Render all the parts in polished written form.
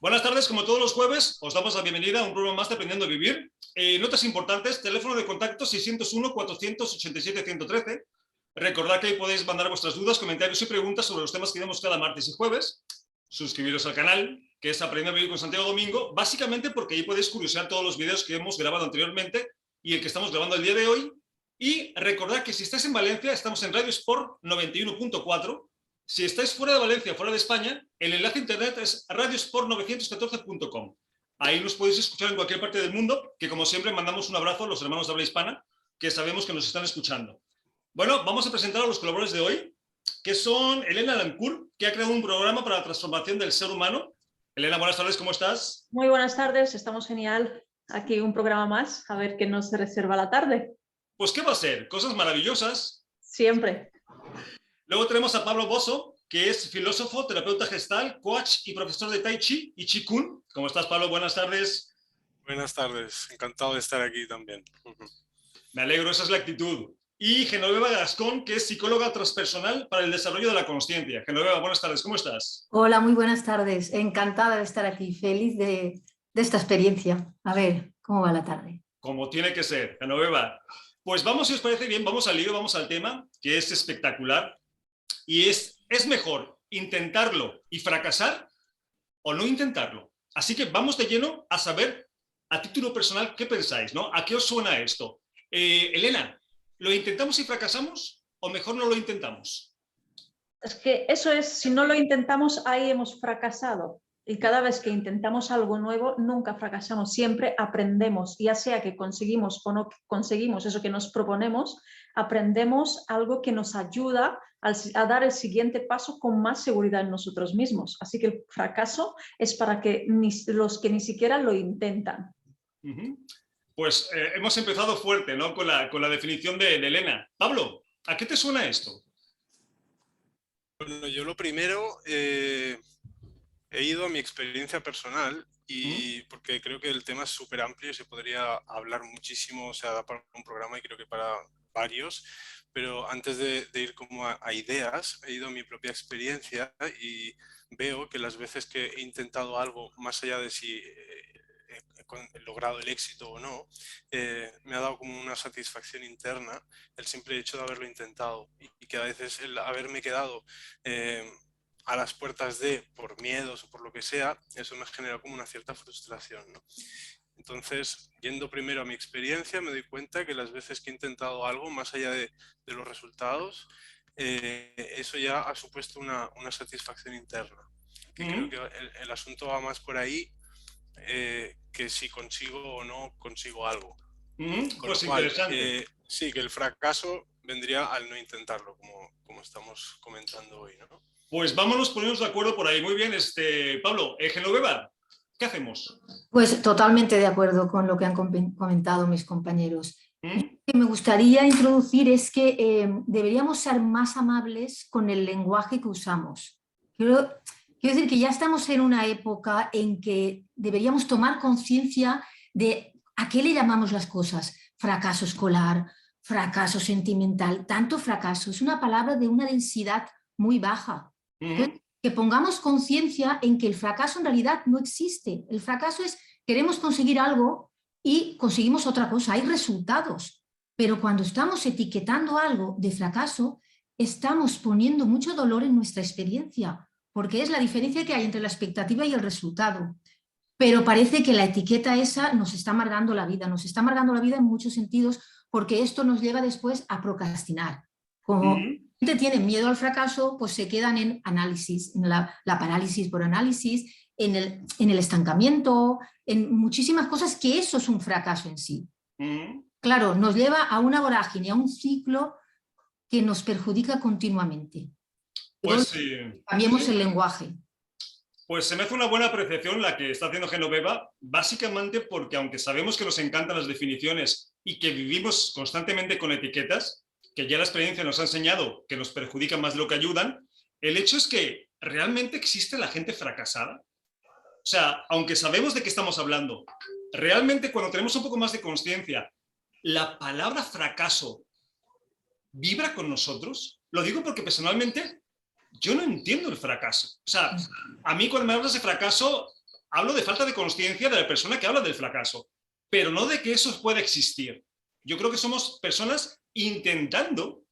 Buenas tardes, como todos los jueves, os damos la bienvenida a un programa más de Aprendiendo a Vivir. Notas importantes, teléfono de contacto 601-487-113. Recordad que ahí podéis mandar vuestras dudas, comentarios y preguntas sobre los temas que vemos cada martes y jueves. Suscribiros al canal, que es Aprendiendo a Vivir con Santiago Domingo, básicamente porque ahí podéis curiosear todos los vídeos que hemos grabado anteriormente y el que estamos grabando el día de hoy. Y recordad que si estáis en Valencia, estamos en Radio Sport 91.4. Si estáis fuera de Valencia, fuera de España, el enlace a internet es radiosport914.com. Ahí nos podéis escuchar en cualquier parte del mundo, que como siempre mandamos un abrazo a los hermanos de habla hispana, que sabemos que nos están escuchando. Bueno, vamos a presentar a los colaboradores de hoy, que son Elena Lancourt, que ha creado un programa para la transformación del ser humano. Elena, buenas tardes, ¿cómo estás? Muy buenas tardes, estamos genial. Aquí un programa más, a ver qué nos reserva la tarde. Pues, ¿qué va a ser? Cosas maravillosas. Siempre. Luego tenemos a Pablo Bosso, que es filósofo, terapeuta gestal, coach y profesor de Tai Chi y Chi Kung. ¿Cómo estás, Pablo? Buenas tardes. Buenas tardes, encantado de estar aquí también. Me alegro, esa es la actitud. Y Genoveva Gascón, que es psicóloga transpersonal para el desarrollo de la consciencia. Genoveva, buenas tardes, ¿cómo estás? Hola, muy buenas tardes. Encantada de estar aquí, feliz de esta experiencia. A ver, ¿cómo va la tarde? Como tiene que ser, Genoveva. Pues vamos, si os parece bien, vamos al lío, vamos al tema, que es espectacular. Y es mejor intentarlo y fracasar o no intentarlo. Así que vamos de lleno a saber, a título personal, qué pensáis, ¿no? ¿A qué os suena esto? Elena, ¿lo intentamos y fracasamos o mejor no lo intentamos? Es que eso es, si no lo intentamos, ahí hemos fracasado. Y cada vez que intentamos algo nuevo, nunca fracasamos, siempre aprendemos, ya sea que conseguimos o no conseguimos eso que nos proponemos, aprendemos algo que nos ayuda a dar el siguiente paso con más seguridad en nosotros mismos. Así que el fracaso es para los que ni siquiera lo intentan. Pues hemos empezado fuerte, ¿no? Con la definición de Elena. Pablo, ¿a qué te suena esto? Bueno, yo lo primero... he ido a mi experiencia personal y porque creo que el tema es súper amplio y se podría hablar muchísimo, o sea, da para un programa y creo que para varios, pero antes de ir como a ideas, he ido a mi propia experiencia y veo que las veces que he intentado algo, más allá de si he logrado el éxito o no, me ha dado como una satisfacción interna el simple hecho de haberlo intentado y que a veces el haberme quedado a las puertas por miedos o por lo que sea, eso me genera como una cierta frustración, ¿no? Entonces, yendo primero a mi experiencia, me doy cuenta que las veces que he intentado algo, más allá de los resultados, eso ya ha supuesto una satisfacción interna. Que creo que el asunto va más por ahí que si consigo o no consigo algo. Con pues lo cual, interesante. sí, que el fracaso vendría al no intentarlo, como estamos comentando hoy, ¿no? Pues vámonos, ponernos de acuerdo por ahí. Muy bien, Pablo. Genoveva, ¿qué hacemos? Pues totalmente de acuerdo con lo que han comentado mis compañeros. Lo que me gustaría introducir es que deberíamos ser más amables con el lenguaje que usamos. Quiero decir que ya estamos en una época en que deberíamos tomar conciencia de a qué le llamamos las cosas. Fracaso escolar, fracaso sentimental, tanto fracaso. Es una palabra de una densidad muy baja. Que pongamos conciencia en que el fracaso en realidad no existe. El fracaso es queremos conseguir algo y conseguimos otra cosa, hay resultados. Pero cuando estamos etiquetando algo de fracaso, estamos poniendo mucho dolor en nuestra experiencia, porque es la diferencia que hay entre la expectativa y el resultado. Pero parece que la etiqueta esa nos está amargando la vida en muchos sentidos, porque esto nos lleva después a procrastinar. Como tienen miedo al fracaso, pues se quedan en análisis, en la parálisis por análisis, en el estancamiento, en muchísimas cosas, que eso es un fracaso en sí. Claro, nos lleva a una vorágine, a un ciclo que nos perjudica continuamente. Pues cambiemos el lenguaje. Pues se me hace una buena apreciación la que está haciendo Genoveva, básicamente porque aunque sabemos que nos encantan las definiciones y que vivimos constantemente con etiquetas, que ya la experiencia nos ha enseñado que nos perjudican más de lo que ayudan, el hecho es que realmente existe la gente fracasada. O sea, aunque sabemos de qué estamos hablando, realmente cuando tenemos un poco más de conciencia, la palabra fracaso vibra con nosotros. Lo digo porque personalmente yo no entiendo el fracaso. O sea, a mí cuando me hablas de fracaso, hablo de falta de consciencia de la persona que habla del fracaso, pero no de que eso pueda existir. Yo creo que somos personas intentando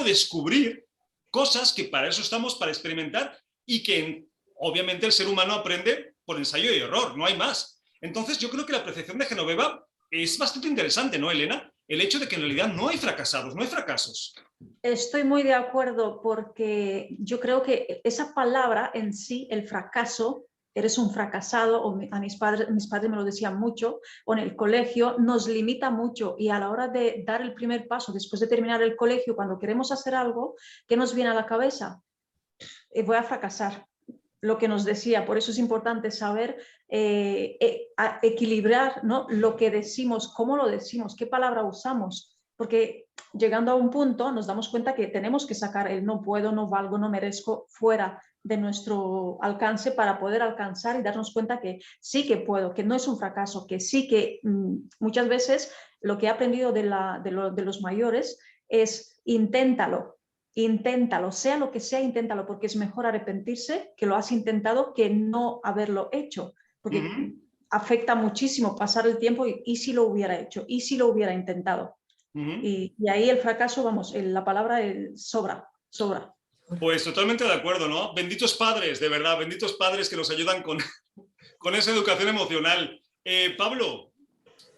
descubrir cosas que para eso estamos, para experimentar, y que obviamente el ser humano aprende por ensayo y error, no hay más. Entonces yo creo que la percepción de Genoveva es bastante interesante, ¿no, Elena? El hecho de que en realidad no hay fracasados, no hay fracasos. Estoy muy de acuerdo porque yo creo que esa palabra en sí, el fracaso, eres un fracasado, o a mis padres me lo decían mucho, o en el colegio, nos limita mucho, y a la hora de dar el primer paso, después de terminar el colegio, cuando queremos hacer algo, ¿qué nos viene a la cabeza? Voy a fracasar. Lo que nos decía, por eso es importante saber equilibrar, ¿no?, lo que decimos, cómo lo decimos, qué palabra usamos, porque llegando a un punto nos damos cuenta que tenemos que sacar el no puedo, no valgo, no merezco fuera de nuestro alcance para poder alcanzar y darnos cuenta que sí que puedo, que no es un fracaso, que sí que muchas veces lo que he aprendido de los mayores es inténtalo, sea lo que sea, inténtalo, porque es mejor arrepentirse que lo has intentado que no haberlo hecho, porque afecta muchísimo pasar el tiempo y si lo hubiera hecho, y si lo hubiera intentado. Y ahí el fracaso, vamos, la palabra sobra. Pues totalmente de acuerdo, ¿no? Benditos padres, de verdad, benditos padres que nos ayudan con esa educación emocional. Pablo,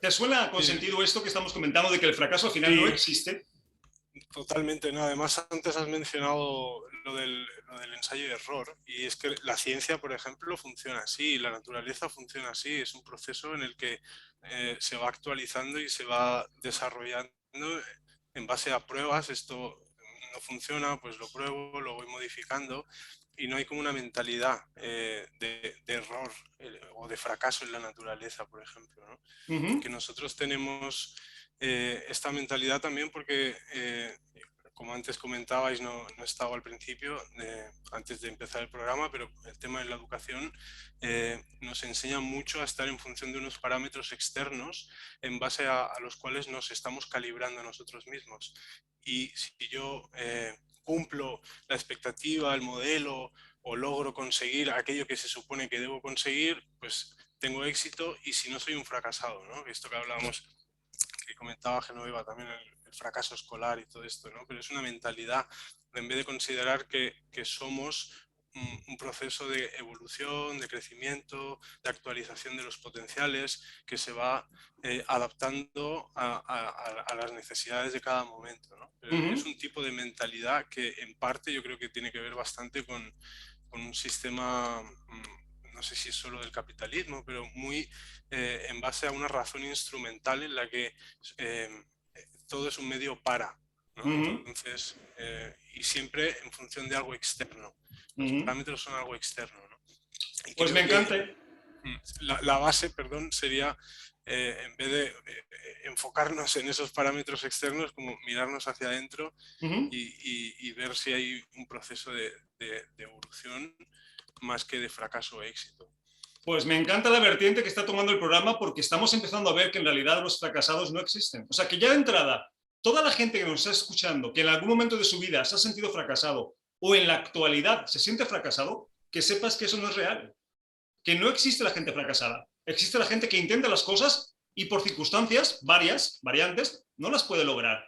¿te suena con sentido esto que estamos comentando de que el fracaso al final no existe? Totalmente, ¿no? Además, antes has mencionado lo del ensayo y error, y es que la ciencia, por ejemplo, funciona así, la naturaleza funciona así, es un proceso en el que se va actualizando y se va desarrollando en base a pruebas. Esto no funciona, pues lo pruebo, lo voy modificando, y no hay como una mentalidad de error o de fracaso en la naturaleza, por ejemplo, ¿no? Que nosotros tenemos esta mentalidad también porque, como antes comentabais, no estaba al principio, antes de empezar el programa, pero el tema de la educación nos enseña mucho a estar en función de unos parámetros externos en base a los cuales nos estamos calibrando a nosotros mismos. Y si yo cumplo la expectativa, el modelo, o logro conseguir aquello que se supone que debo conseguir, pues tengo éxito, y si no, soy un fracasado, ¿no? Esto que hablábamos, que comentaba Genoveva también, el fracaso escolar y todo esto, ¿no? Pero es una mentalidad, en vez de considerar que somos un proceso de evolución, de crecimiento, de actualización de los potenciales, que se va adaptando a las necesidades de cada momento, ¿no? Pero es un tipo de mentalidad que en parte yo creo que tiene que ver bastante con un sistema, no sé si es solo del capitalismo, pero muy en base a una razón instrumental en la que todo es un medio para, ¿no? Entonces, y siempre en función de algo externo. Los parámetros son algo externo, ¿no? Y pues me encanta. La base, perdón, sería, en vez de enfocarnos en esos parámetros externos, como mirarnos hacia adentro y ver si hay un proceso de evolución más que de fracaso o éxito. Pues me encanta la vertiente que está tomando el programa, porque estamos empezando a ver que en realidad los fracasados no existen. O sea, que ya de entrada, toda la gente que nos está escuchando, que en algún momento de su vida se ha sentido fracasado o en la actualidad se siente fracasado, que sepas que eso no es real. Que no existe la gente fracasada. Existe la gente que intenta las cosas y por circunstancias variantes, no las puede lograr.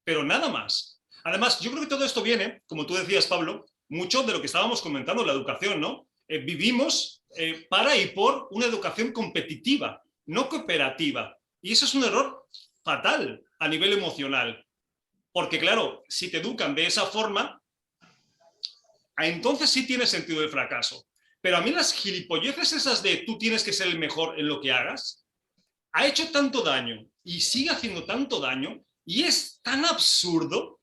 Pero nada más. Además, yo creo que todo esto viene, como tú decías, Pablo, mucho de lo que estábamos comentando, la educación, ¿no? Vivimos para y por una educación competitiva, no cooperativa. Y eso es un error fatal a nivel emocional. Porque claro, si te educan de esa forma, entonces sí tiene sentido de fracaso. Pero a mí las gilipolleces esas de tú tienes que ser el mejor en lo que hagas, ha hecho tanto daño y sigue haciendo tanto daño y es tan absurdo,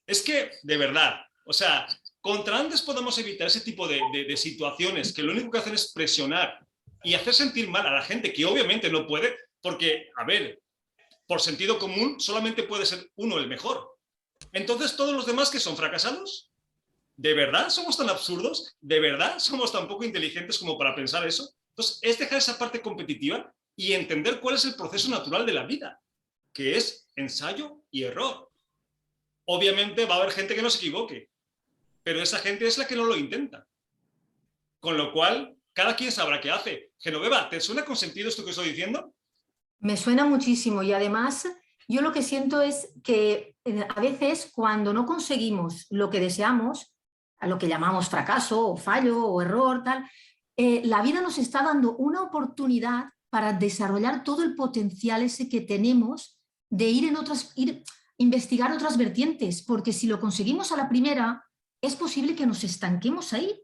es que, de verdad, o sea, contra antes podemos evitar ese tipo de situaciones que lo único que hacen es presionar y hacer sentir mal a la gente que obviamente no puede, porque, a ver, por sentido común solamente puede ser uno el mejor. Entonces, todos los demás que son fracasados, ¿de verdad somos tan absurdos? ¿De verdad somos tan poco inteligentes como para pensar eso? Entonces, es dejar esa parte competitiva y entender cuál es el proceso natural de la vida, que es ensayo y error. Obviamente va a haber gente que no se equivoque, pero esa gente es la que no lo intenta. Con lo cual, cada quien sabrá qué hace. Genoveva, ¿te suena con sentido esto que estoy diciendo? Me suena muchísimo y además yo lo que siento es que a veces cuando no conseguimos lo que deseamos, a lo que llamamos fracaso o fallo o error, tal, la vida nos está dando una oportunidad para desarrollar todo el potencial ese que tenemos de investigar otras vertientes, porque si lo conseguimos a la primera, es posible que nos estanquemos ahí.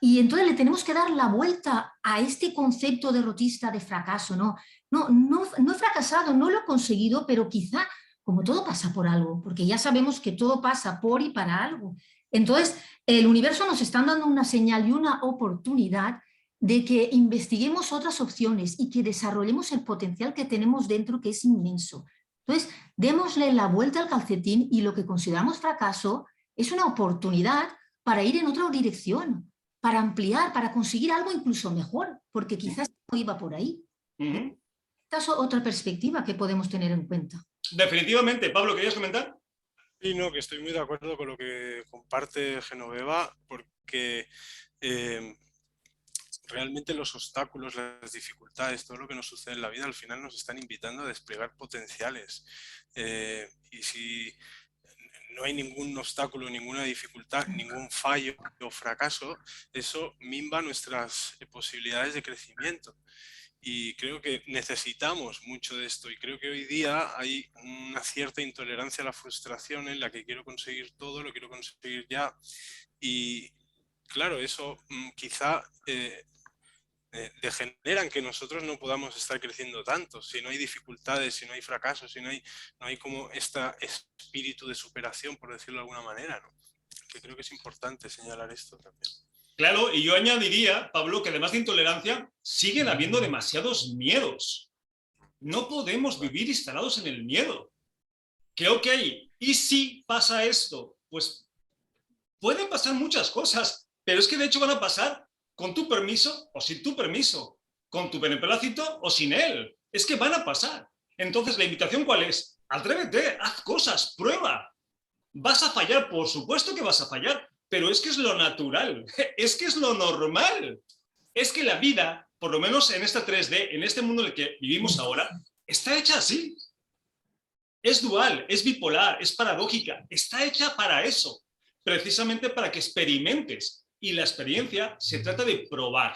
Y entonces le tenemos que dar la vuelta a este concepto derrotista de fracaso, ¿no? No he fracasado, no lo he conseguido, pero quizá, como todo pasa por algo, porque ya sabemos que todo pasa por y para algo. Entonces, el universo nos está dando una señal y una oportunidad de que investiguemos otras opciones y que desarrollemos el potencial que tenemos dentro, que es inmenso. Entonces, démosle la vuelta al calcetín y lo que consideramos fracaso es una oportunidad para ir en otra dirección, para ampliar, para conseguir algo incluso mejor, porque quizás no iba por ahí. Esta es otra perspectiva que podemos tener en cuenta. Definitivamente. Pablo, ¿querías comentar? Sí, no, que estoy muy de acuerdo con lo que comparte Genoveva, porque realmente los obstáculos, las dificultades, todo lo que nos sucede en la vida al final nos están invitando a desplegar potenciales. Y si no hay ningún obstáculo, ninguna dificultad, ningún fallo o fracaso, eso minva nuestras posibilidades de crecimiento. Y creo que necesitamos mucho de esto y creo que hoy día hay una cierta intolerancia a la frustración en la que quiero conseguir todo, lo quiero conseguir ya. Y claro, eso quizá degeneran que nosotros no podamos estar creciendo tanto, si no hay dificultades, si no hay fracasos, si no hay como este espíritu de superación, por decirlo de alguna manera, ¿no? Que creo que es importante señalar esto también. Claro, y yo añadiría, Pablo, que además de intolerancia, siguen habiendo demasiados miedos. No podemos vivir instalados en el miedo. Que ok, ¿y si pasa esto? Pues pueden pasar muchas cosas, pero es que de hecho van a pasar con tu permiso o sin tu permiso, con tu beneplácito o sin él. Es que van a pasar. Entonces, ¿la invitación cuál es? Atrévete, haz cosas, prueba. ¿Vas a fallar? Por supuesto que vas a fallar, pero es que es lo natural, es que es lo normal. Es que la vida, por lo menos en esta 3D, en este mundo en el que vivimos ahora, está hecha así. Es dual, es bipolar, es paradójica, está hecha para eso, precisamente para que experimentes. Y la experiencia se trata de probar.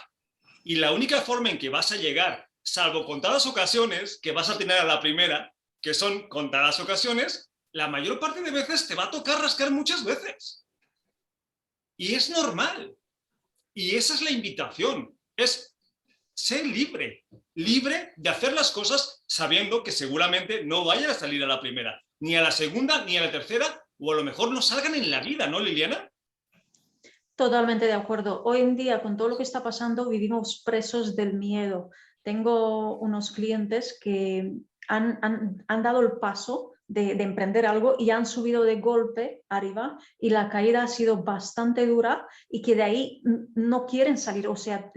Y la única forma en que vas a llegar, salvo contadas ocasiones, que vas a tener a la primera, que son contadas ocasiones, la mayor parte de veces te va a tocar rascar muchas veces. Y es normal. Y esa es la invitación. Es ser libre. Libre de hacer las cosas sabiendo que seguramente no vayan a salir a la primera, ni a la segunda, ni a la tercera, o a lo mejor no salgan en la vida, ¿no, Liliana? Totalmente de acuerdo. Hoy en día, con todo lo que está pasando, vivimos presos del miedo. Tengo unos clientes que han dado el paso de emprender algo y han subido de golpe arriba y la caída ha sido bastante dura y que de ahí no quieren salir. O sea,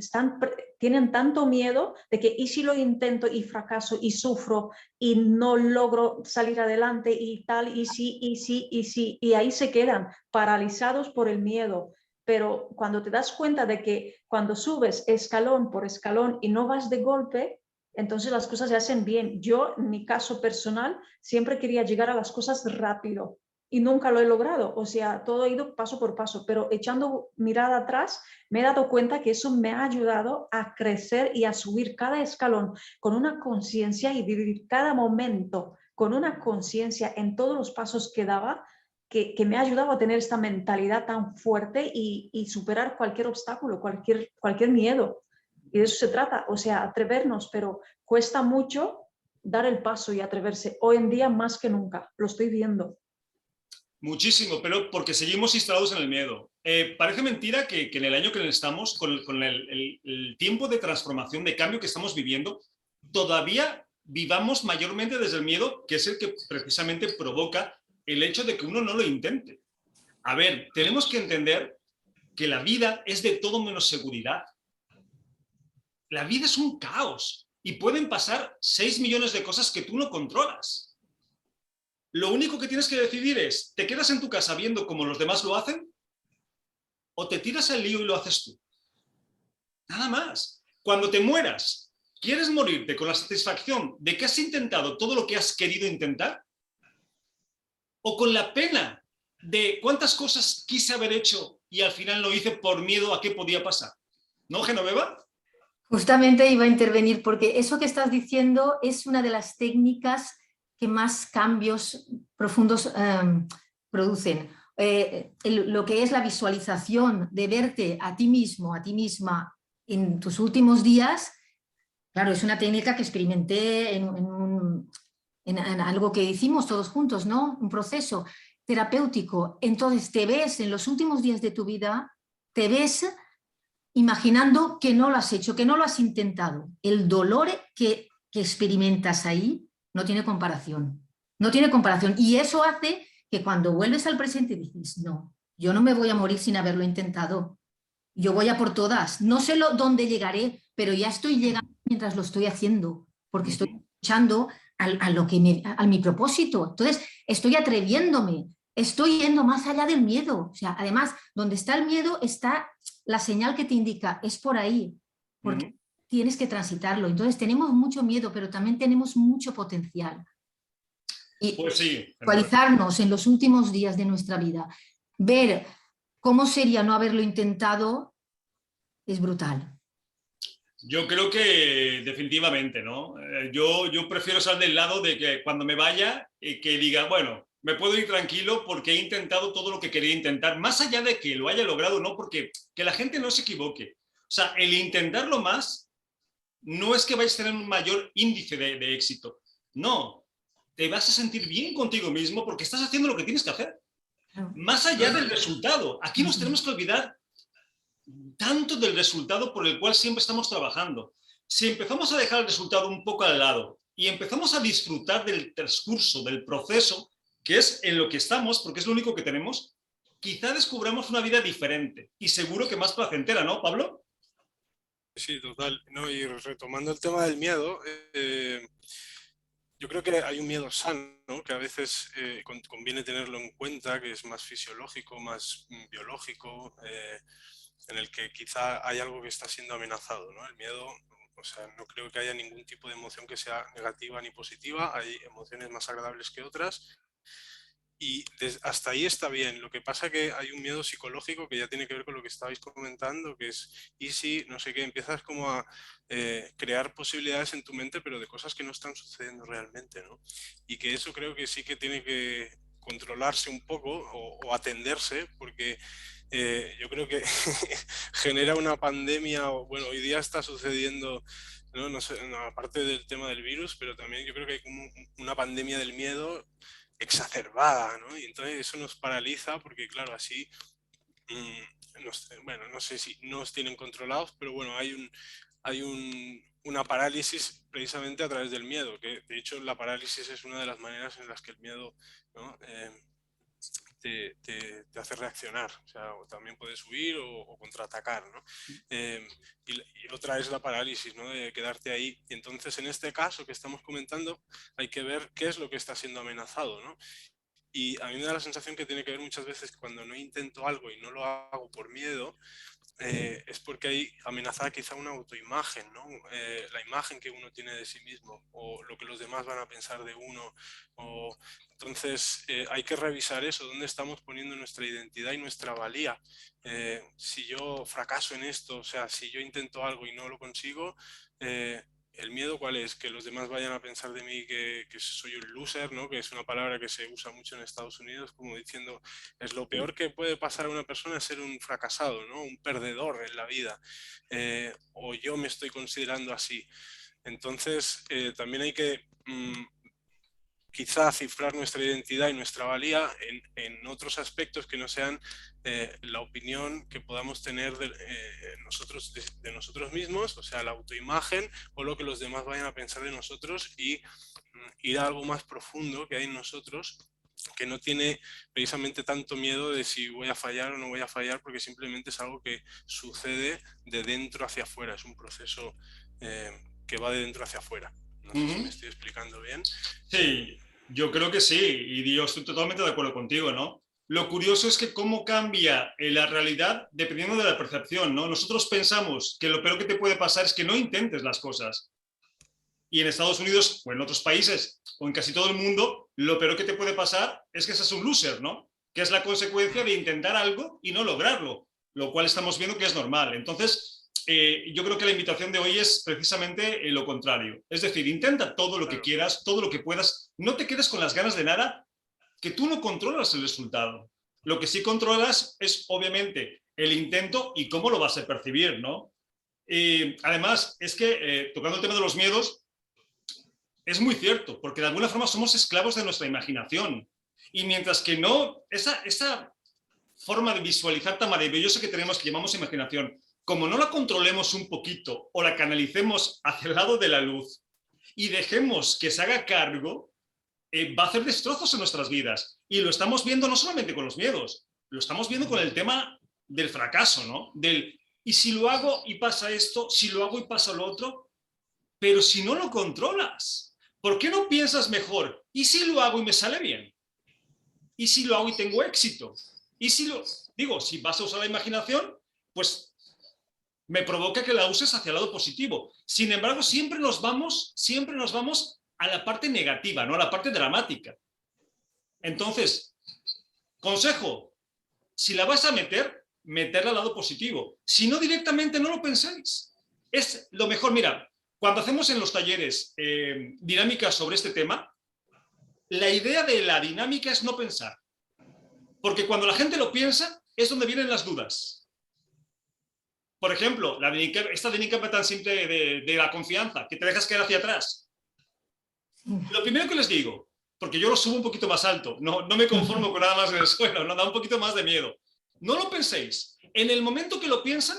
tienen tanto miedo de que y si lo intento y fracaso y sufro y no logro salir adelante y tal, y sí, y ahí se quedan paralizados por el miedo. Pero cuando te das cuenta de que cuando subes escalón por escalón y no vas de golpe, entonces las cosas se hacen bien. Yo, en mi caso personal, siempre quería llegar a las cosas rápido y nunca lo he logrado. O sea, todo ha ido paso por paso, pero echando mirada atrás, me he dado cuenta que eso me ha ayudado a crecer y a subir cada escalón con una conciencia y vivir cada momento con una conciencia en todos los pasos que daba, que me ha ayudado a tener esta mentalidad tan fuerte y superar cualquier obstáculo, cualquier miedo. Y de eso se trata, o sea, atrevernos, pero cuesta mucho dar el paso y atreverse. Hoy en día más que nunca, lo estoy viendo. Muchísimo, pero porque seguimos instalados en el miedo. Parece mentira que en el año que estamos, con el tiempo de transformación, de cambio que estamos viviendo, todavía vivamos mayormente desde el miedo, que es el que precisamente provoca el hecho de que uno no lo intente. A ver, tenemos que entender que la vida es de todo menos seguridad. La vida es un caos y pueden pasar 6 millones de cosas que tú no controlas. Lo único que tienes que decidir es, ¿te quedas en tu casa viendo cómo los demás lo hacen? ¿O te tiras al lío y lo haces tú? Nada más. Cuando te mueras, ¿quieres morirte con la satisfacción de que has intentado todo lo que has querido intentar? ¿O con la pena de cuántas cosas quise haber hecho y al final lo hice por miedo a qué podía pasar? ¿No, Genoveva? Justamente iba a intervenir porque eso que estás diciendo es una de las técnicas que más cambios profundos producen. Lo que es la visualización de verte a ti mismo, a ti misma en tus últimos días, claro, es una técnica que experimenté en algo que hicimos todos juntos, ¿no? Un proceso terapéutico. Entonces te ves en los últimos días de tu vida, te ves imaginando que no lo has hecho, que no lo has intentado. El dolor que experimentas ahí no tiene comparación. No tiene comparación. Y eso hace que cuando vuelves al presente dices, no, yo no me voy a morir sin haberlo intentado. Yo voy a por todas. No sé dónde llegaré, pero ya estoy llegando mientras lo estoy haciendo, porque estoy luchando a mi propósito. Entonces, estoy atreviéndome, estoy yendo más allá del miedo. O sea, además, donde está el miedo está la señal que te indica, es por ahí, porque tienes que transitarlo. Entonces, tenemos mucho miedo, pero también tenemos mucho potencial. Y pues sí, visualizarnos en los últimos días de nuestra vida, ver cómo sería no haberlo intentado, es brutal. Yo creo que definitivamente, ¿no? Yo prefiero estar del lado de que cuando me vaya, que diga, bueno, me puedo ir tranquilo porque he intentado todo lo que quería intentar, más allá de que lo haya logrado o no, porque que la gente no se equivoque. O sea, el intentarlo más no es que vayas a tener un mayor índice de éxito. No, te vas a sentir bien contigo mismo porque estás haciendo lo que tienes que hacer. Más allá del resultado. Aquí nos tenemos que olvidar tanto del resultado por el cual siempre estamos trabajando. Si empezamos a dejar el resultado un poco al lado y empezamos a disfrutar del transcurso, del proceso, que es en lo que estamos, porque es lo único que tenemos, quizá descubramos una vida diferente y seguro que más placentera, ¿no, Pablo? Sí, total. No, y retomando el tema del miedo, yo creo que hay un miedo sano, ¿no? Que a veces conviene tenerlo en cuenta, que es más fisiológico, más biológico, en el que quizá hay algo que está siendo amenazado, ¿no? El miedo, o sea, no creo que haya ningún tipo de emoción que sea negativa ni positiva, hay emociones más agradables que otras. Y hasta ahí está bien. Lo que pasa es que hay un miedo psicológico que ya tiene que ver con lo que estabais comentando, que es, y si, no sé qué, empiezas como a crear posibilidades en tu mente, pero de cosas que no están sucediendo realmente, ¿no? Y que eso creo que sí que tiene que controlarse un poco o atenderse, porque yo creo que genera una pandemia, o bueno, hoy día está sucediendo, no, no sé, no, aparte del tema del virus, pero también yo creo que hay como una pandemia del miedo exacerbada, ¿no? Y entonces eso nos paraliza porque, claro, así, bueno, no sé si nos tienen controlados, pero bueno, hay una parálisis precisamente a través del miedo, que de hecho la parálisis es una de las maneras en las que el miedo, ¿no? Te hace reaccionar, o sea, o también puedes huir o contraatacar, ¿no? Y otra es la parálisis, ¿no? De quedarte ahí. Y entonces, en este caso que estamos comentando, hay que ver qué es lo que está siendo amenazado, ¿no? Y a mí me da la sensación que tiene que ver muchas veces cuando no intento algo y no lo hago por miedo, es porque hay amenazada quizá una autoimagen, ¿no? La imagen que uno tiene de sí mismo o lo que los demás van a pensar de uno. Entonces hay que revisar eso, dónde estamos poniendo nuestra identidad y nuestra valía. Si yo fracaso en esto, o sea, si yo intento algo y no lo consigo, ¿el miedo cuál es? Que los demás vayan a pensar de mí que soy un loser, ¿no? Que es una palabra que se usa mucho en Estados Unidos, como diciendo, es lo peor que puede pasar a una persona es ser un fracasado, ¿no? Un perdedor en la vida. O yo me estoy considerando así. Entonces, también hay que quizá cifrar nuestra identidad y nuestra valía en otros aspectos que no sean la opinión que podamos tener de nosotros mismos, o sea, la autoimagen o lo que los demás vayan a pensar de nosotros y ir a algo más profundo que hay en nosotros, que no tiene precisamente tanto miedo de si voy a fallar o no voy a fallar, porque simplemente es algo que sucede de dentro hacia afuera, es un proceso que va de dentro hacia afuera. No sé si me estoy explicando bien. Sí, yo creo que sí, y yo estoy totalmente de acuerdo contigo, ¿no? lo curioso es que cómo cambia la realidad dependiendo de la percepción, ¿no? Nosotros pensamos que lo peor que te puede pasar es que no intentes las cosas. Y en Estados Unidos o en otros países o en casi todo el mundo, lo peor que te puede pasar es que seas un loser, ¿no? Que es la consecuencia de intentar algo y no lograrlo, lo cual estamos viendo que es normal. Entonces, yo creo que la invitación de hoy es precisamente lo contrario. Es decir, intenta todo lo que quieras, todo lo que puedas. No te quedes con las ganas de nada, que tú no controlas el resultado. Lo que sí controlas es, obviamente, el intento y cómo lo vas a percibir, ¿no? Además, es que, tocando el tema de los miedos, es muy cierto, porque de alguna forma somos esclavos de nuestra imaginación. Y mientras que no, esa forma de visualizar tan maravillosa que tenemos, que llamamos imaginación, como no la controlemos un poquito o la canalicemos hacia el lado de la luz y dejemos que se haga cargo, va a hacer destrozos en nuestras vidas. Y lo estamos viendo no solamente con los miedos, lo estamos viendo con el tema del fracaso, ¿no? Del, ¿y si lo hago y pasa esto? ¿Si lo hago y pasa lo otro? Pero si no lo controlas, ¿por qué no piensas mejor? ¿Y si lo hago y me sale bien? ¿Y si lo hago y tengo éxito? ¿Y si lo... Digo, si vas a usar la imaginación, pues me provoca que la uses hacia el lado positivo. Sin embargo, siempre nos vamos a la parte negativa, no a la parte dramática. Entonces, consejo, si la vas a meterla al lado positivo. Si no, directamente no lo penséis. Es lo mejor. Mira, cuando hacemos en los talleres dinámicas sobre este tema, la idea de la dinámica es no pensar. Porque cuando la gente lo piensa, es donde vienen las dudas. Por ejemplo, esta dinámica tan simple de la confianza, que te dejas caer hacia atrás. Lo primero que les digo, porque yo lo subo un poquito más alto, no me conformo con nada más en el suelo, no da un poquito más de miedo. No lo penséis. En el momento que lo piensan,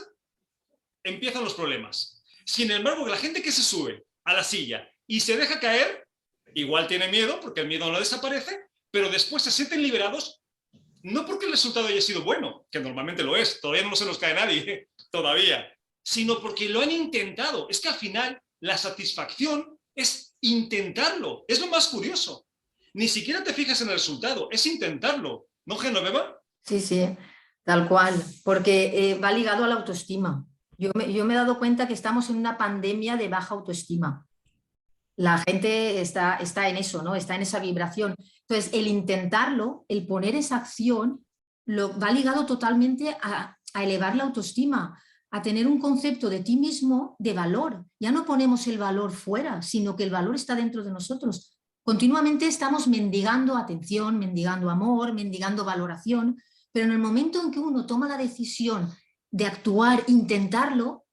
empiezan los problemas. Sin embargo, la gente que se sube a la silla y se deja caer, igual tiene miedo, porque el miedo no desaparece, pero después se sienten liberados, no porque el resultado haya sido bueno, que normalmente lo es, todavía no se nos cae nadie, todavía, sino porque lo han intentado. Es que al final la satisfacción es intentarlo, es lo más curioso. Ni siquiera te fijas en el resultado, es intentarlo, ¿no, Genoveva? Sí, sí, tal cual, porque va ligado a la autoestima. Yo me he dado cuenta que estamos en una pandemia de baja autoestima. La gente está en eso, ¿no? Está en esa vibración. Entonces, el intentarlo, el poner esa acción, va ligado totalmente a elevar la autoestima, a tener un concepto de ti mismo de valor. Ya no ponemos el valor fuera, sino que el valor está dentro de nosotros. Continuamente estamos mendigando atención, mendigando amor, mendigando valoración, pero en el momento en que uno toma la decisión de actuar, intentarlo,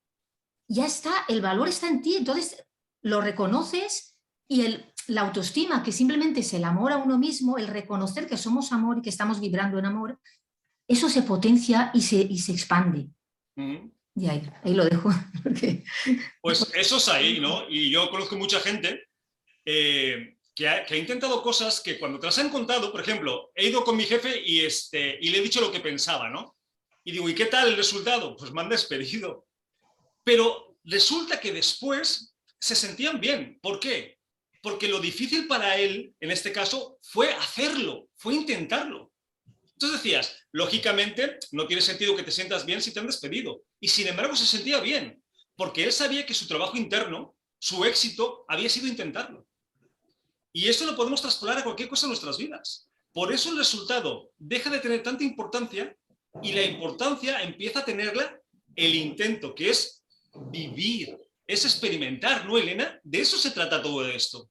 ya está, el valor está en ti. Entonces lo reconoces y la autoestima, que simplemente es el amor a uno mismo, el reconocer que somos amor y que estamos vibrando en amor, eso se potencia y se expande. Y ahí lo dejo. Porque... Pues eso es ahí, ¿no? Y yo conozco mucha gente que ha intentado cosas que cuando te las han contado, por ejemplo, he ido con mi jefe y le he dicho lo que pensaba, ¿no? Y digo, ¿y qué tal el resultado? Pues me han despedido. Pero resulta que después se sentían bien. ¿Por qué? Porque lo difícil para él, en este caso, fue hacerlo, fue intentarlo. Entonces decías, lógicamente, no tiene sentido que te sientas bien si te han despedido. Y sin embargo se sentía bien, porque él sabía que su trabajo interno, su éxito, había sido intentarlo. Y eso lo podemos traspolar a cualquier cosa en nuestras vidas. Por eso el resultado deja de tener tanta importancia y la importancia empieza a tenerla el intento, que es vivir, es experimentar, ¿no, Elena? De eso se trata todo esto.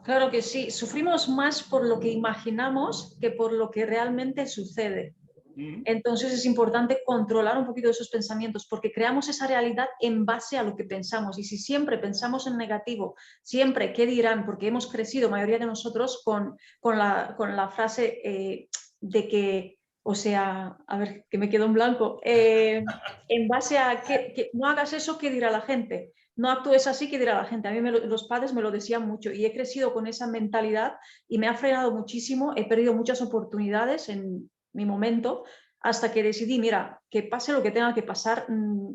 Claro que sí, sufrimos más por lo que imaginamos que por lo que realmente sucede. Entonces es importante controlar un poquito esos pensamientos porque creamos esa realidad en base a lo que pensamos. Y si siempre pensamos en negativo, siempre qué dirán, porque hemos crecido, mayoría de nosotros, con la frase de que, o sea, a ver, que me quedo en blanco, en base a que no hagas eso, ¿qué dirá la gente? No actúes así, ¿qué dirá la gente? A mí los padres me lo decían mucho y he crecido con esa mentalidad y me ha frenado muchísimo, he perdido muchas oportunidades en mi momento, hasta que decidí, mira, que pase lo que tenga que pasar,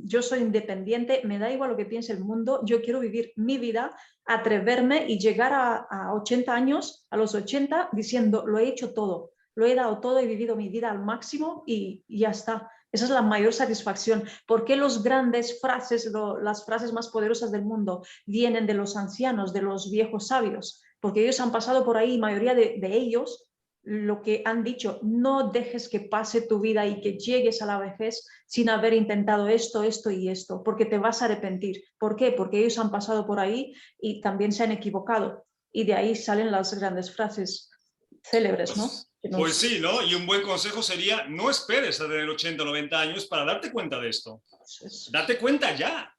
yo soy independiente, me da igual lo que piense el mundo, yo quiero vivir mi vida, atreverme y llegar a 80 años, a los 80, diciendo, lo he hecho todo. lo he dado todo, he vivido mi vida al máximo y ya está. Esa es la mayor satisfacción. ¿Por qué las grandes frases, las frases más poderosas del mundo vienen de los ancianos, de los viejos sabios? Porque ellos han pasado por ahí, mayoría de ellos, lo que han dicho: no dejes que pase tu vida y que llegues a la vejez sin haber intentado esto, esto y esto, porque te vas a arrepentir. ¿Por qué? Porque ellos han pasado por ahí y también se han equivocado. Y de ahí salen las grandes frases célebres, ¿no? Pues sí, ¿no? Y un buen consejo sería: no esperes a tener 80 o 90 años para darte cuenta de esto. Date cuenta ya.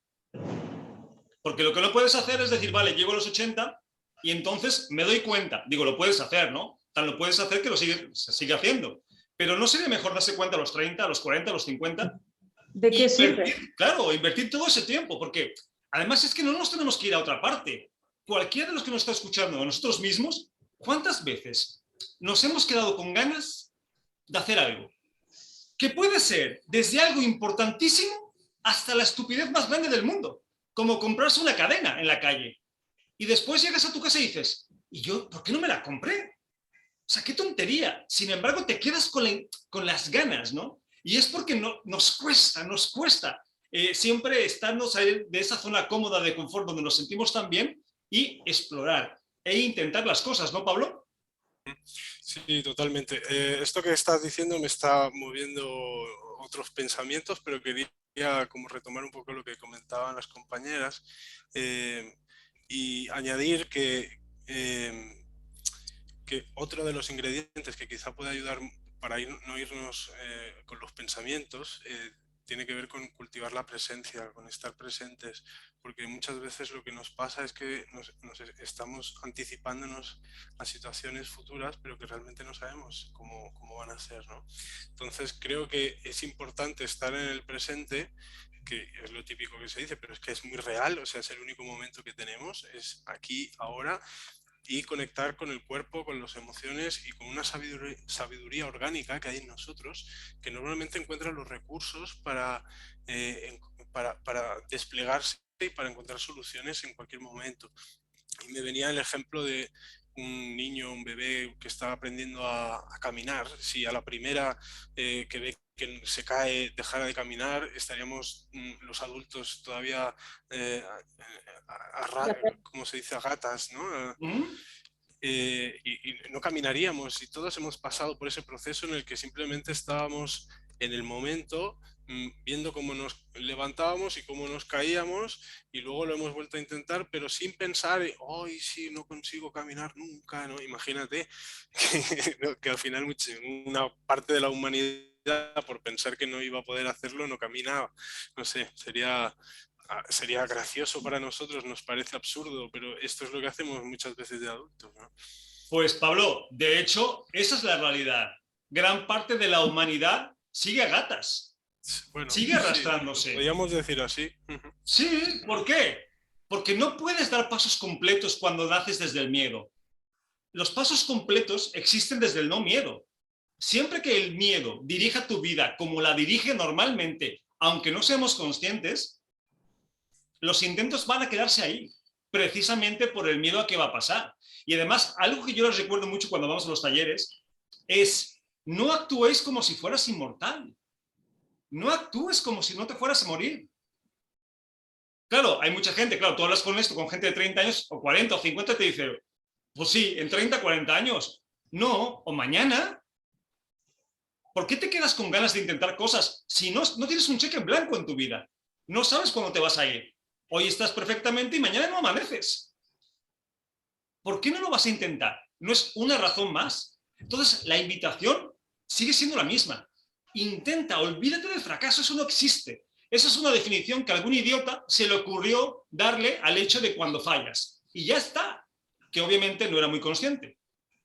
Porque lo que no puedes hacer es decir, vale, llego a los 80 y entonces me doy cuenta. Digo, lo puedes hacer, ¿no? Tan lo puedes hacer que se sigue haciendo. Pero ¿no sería mejor darse cuenta a los 30, a los 40, a los 50? ¿De qué sirve? Claro, invertir todo ese tiempo, porque además es que no nos tenemos que ir a otra parte. Cualquiera de los que nos está escuchando, nosotros mismos, ¿cuántas veces nos hemos quedado con ganas de hacer algo? Que puede ser desde algo importantísimo hasta la estupidez más grande del mundo, como comprarse una cadena en la calle. Y después llegas a tu casa y dices, ¿y yo por qué no me la compré? O sea, qué tontería. Sin embargo, te quedas con las ganas, ¿no? Y es porque nos cuesta siempre estarnos ahí de esa zona cómoda de confort donde nos sentimos tan bien y explorar e intentar las cosas, ¿no, Pablo? Sí, totalmente. Esto que estás diciendo me está moviendo otros pensamientos, pero quería como retomar un poco lo que comentaban las compañeras y añadir que otro de los ingredientes que quizá puede ayudar para no irnos con los pensamientos tiene que ver con cultivar la presencia, con estar presentes, porque muchas veces lo que nos pasa es que nos estamos anticipándonos a situaciones futuras, pero que realmente no sabemos cómo van a ser, ¿no? Entonces creo que es importante estar en el presente, que es lo típico que se dice, pero es que es muy real, o sea, es el único momento que tenemos, es aquí, ahora, y conectar con el cuerpo, con las emociones y con una sabiduría orgánica que hay en nosotros, que normalmente encuentra los recursos para desplegarse y para encontrar soluciones en cualquier momento. Y me venía el ejemplo de un niño, un bebé que está aprendiendo a caminar. Si a la primera que ve que se cae, dejara de caminar, estaríamos los adultos todavía, ¿cómo se dice?, a gatas, ¿no? Y no caminaríamos, y todos hemos pasado por ese proceso en el que simplemente estábamos en el momento, viendo cómo nos levantábamos y cómo nos caíamos, y luego lo hemos vuelto a intentar, pero sin pensar, ¡ay, sí, no consigo caminar nunca!, ¿no? Imagínate que al final una parte de la humanidad, por pensar que no iba a poder hacerlo, no caminaba. No sé, sería gracioso para nosotros, nos parece absurdo, pero esto es lo que hacemos muchas veces de adultos, ¿no? Pues Pablo, de hecho, esa es la realidad. Gran parte de la humanidad sigue a gatas. Bueno, sigue arrastrándose. Sí, podríamos decir así. Sí, ¿por qué? Porque no puedes dar pasos completos cuando naces desde el miedo. Los pasos completos existen desde el no miedo. Siempre que el miedo dirija tu vida como la dirige normalmente, aunque no seamos conscientes, los intentos van a quedarse ahí, precisamente por el miedo a qué va a pasar. Y además, algo que yo les recuerdo mucho cuando vamos a los talleres es: no actúes como si fueras inmortal. No actúes como si no te fueras a morir. Claro, hay mucha gente, claro, tú hablas con esto, con gente de 30 años, o 40, o 50, te dice, pues sí, en 30, 40 años. No, o mañana. ¿Por qué te quedas con ganas de intentar cosas si no tienes un cheque en blanco en tu vida? No sabes cuándo te vas a ir. Hoy estás perfectamente y mañana no amaneces. ¿Por qué no lo vas a intentar? ¿No es una razón más? Entonces, la invitación sigue siendo la misma. Intenta, olvídate del fracaso, eso no existe. Esa es una definición que a algún idiota se le ocurrió darle al hecho de cuando fallas. Y ya está, que obviamente no era muy consciente.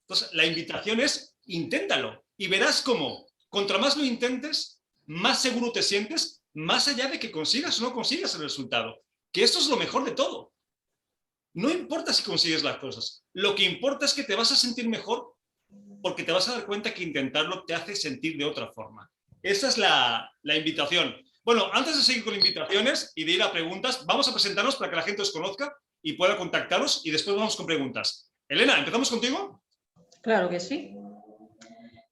Entonces, la invitación es: inténtalo y verás cómo, contra más lo intentes, más seguro te sientes, más allá de que consigas o no consigas el resultado. Que esto es lo mejor de todo. No importa si consigues las cosas. Lo que importa es que te vas a sentir mejor porque te vas a dar cuenta que intentarlo te hace sentir de otra forma. Esa es la invitación. Bueno, antes de seguir con invitaciones y de ir a preguntas, vamos a presentarnos para que la gente os conozca y pueda contactaros, y después vamos con preguntas. Elena, ¿empezamos contigo? Claro que sí.